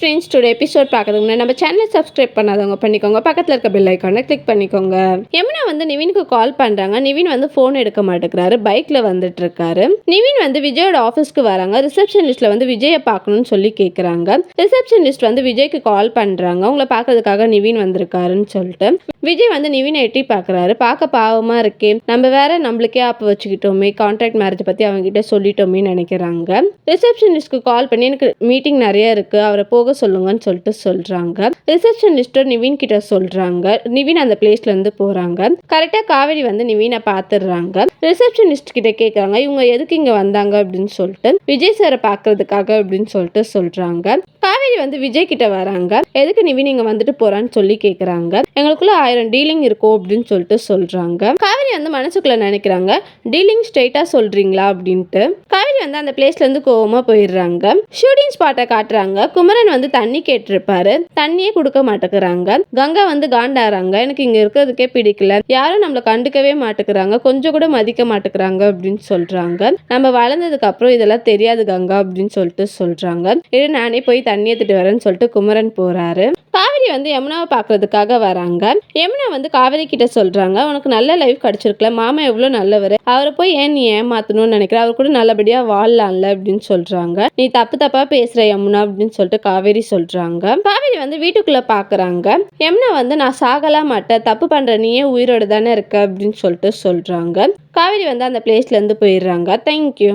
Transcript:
Friends, today episode பார்க்கறதுக்கு முன்னாடி நம்ம சேனலை சப்ஸ்கிரைப் பண்ணாதவங்க பண்ணிக்கோங்க. பக்கத்தில் இருக்க பெல் ஐக்கானை கிளிக் பண்ணிக்கோங்க. யமுனா வந்து நிவினுக்கு கால் பண்ணுறாங்க. நிவின் வந்து ஃபோன் எடுக்க மாட்டேங்கிறாரு. பைக்கில் வந்துட்டு இருக்காரு. நிவின் வந்து விஜயோட ஆஃபீஸ்க்கு வராங்க. ரிசப்ஷனிஸ்ட்ல வந்து விஜயை பார்க்கணும்னு சொல்லி கேட்குறாங்க. ரிசப்ஷனிஸ்ட் வந்து விஜய்க்கு கால் பண்ணுறாங்க. உங்களை பார்க்கறதுக்காக நிவின் வந்திருக்காருன்னு சொல்லிட்டு விஜய் வந்து நிவினை எட்டி பார்க்குறாரு. பார்க்க பாவமாக இருக்கே, நம்ம வேற நம்மளுக்கே ஆப்பு வச்சுக்கிட்டோமே, கான்ட்ராக்ட் மேரேஜ் பற்றி அவங்ககிட்ட சொல்லிட்டோமே நினைக்கிறாங்க. ரிசப்ஷனிஸ்ட்க்கு கால் பண்ணி எனக்கு மீட்டிங் நிறைய இருக்கு, அவரை போக சொல்லுங்கன்னு சொல்லிட்டு சொல்றாங்க. ரிசப்ஷனிஸ்ட் நிவின் கிட்ட சொல்றாங்க. நிவின் அந்த பிளேஸ்ல இருந்து போறாங்க. கரெக்டா காவேரி வந்து நிவினை பாத்துறாங்க. ரிசப்ஷனிஸ்ட் கிட்ட கேக்குறாங்க, இவங்க எதுக்கு இங்க வந்தாங்க அப்படின்னு சொல்லிட்டு. விஜய் சாரை பாக்குறதுக்காக அப்படின்னு சொல்லிட்டு சொல்றாங்க. காவேரி வந்து விஜய் கிட்ட வராங்க. எதுக்கு நிவின் இங்க வந்துட்டு போறான்னு சொல்லி கேக்குறாங்க. எங்களுக்குள்ள 1000 டீலிங் இருக்கும் அப்படின்னு சொல்லிட்டு சொல்றாங்க. காவேரி வந்து மனசுக்குள்ள நினைக்கிறாங்க, டீலிங் ஸ்ட்ரைட்டா சொல்றீங்களா அப்படின்ட்டு. காவேரி வந்து அந்த பிளேஸ்ல இருந்து கோவமா போயிடுறாங்க. ஷூட்டிங் ஸ்பாட்டை காட்டுறாங்க. குமரன் வந்து தண்ணி கேட்டிருப்பாரு, தண்ணியே கொடுக்க மாட்டேங்கிறாங்க. கங்கா வந்து காண்டாறாங்க, எனக்கு இங்க இருக்கிறதுக்கே பிடிக்கல, யாரும் நம்மளை கண்டுக்கவே மாட்டேங்கிறாங்க, கொஞ்சம் கூட மதிக்க மாட்டேங்கிறாங்க அப்படின்னு சொல்றாங்க. நம்ம வளர்ந்ததுக்கு அப்புறம் இதெல்லாம் தெரியாது கங்கா அப்படின்னு சொல்லிட்டு சொல்றாங்க. இது நானே போய் தண்ணி எடுத்துட்டு வரேன்னு சொல்லிட்டு குமரன் போறாரு. காவேரி வந்து யமுனாவை பாக்குறதுக்காக வராங்க. யமுனா வந்து காவேரி கிட்ட சொல்றாங்க, உனக்கு நல்ல லைஃப் கிடைச்சிருக்கல, மாமா எவ்வளவு நல்லவர், அவரை போய் ஏன் நீ ஏமாத்தணும்னு நினைக்கிற, அவர் கூட நல்லபடியா வாழலாம்ல அப்படின்னு சொல்றாங்க. நீ தப்பா பேசுற யமுனா அப்படின்னு சொல்லிட்டு காவேரி சொல்றாங்க. காவேரி வந்து வீட்டுக்குள்ள பாக்குறாங்க. யமுனா வந்து நான் சாகலாம் மாட்டேன், தப்பு பண்ற நீயே உயிரோட தானே இருக்க அப்படின்னு சொல்லிட்டு சொல்றாங்க. காவேரி வந்து அந்த பிளேஸ்ல இருந்து போயிடுறாங்க. தேங்க்யூ.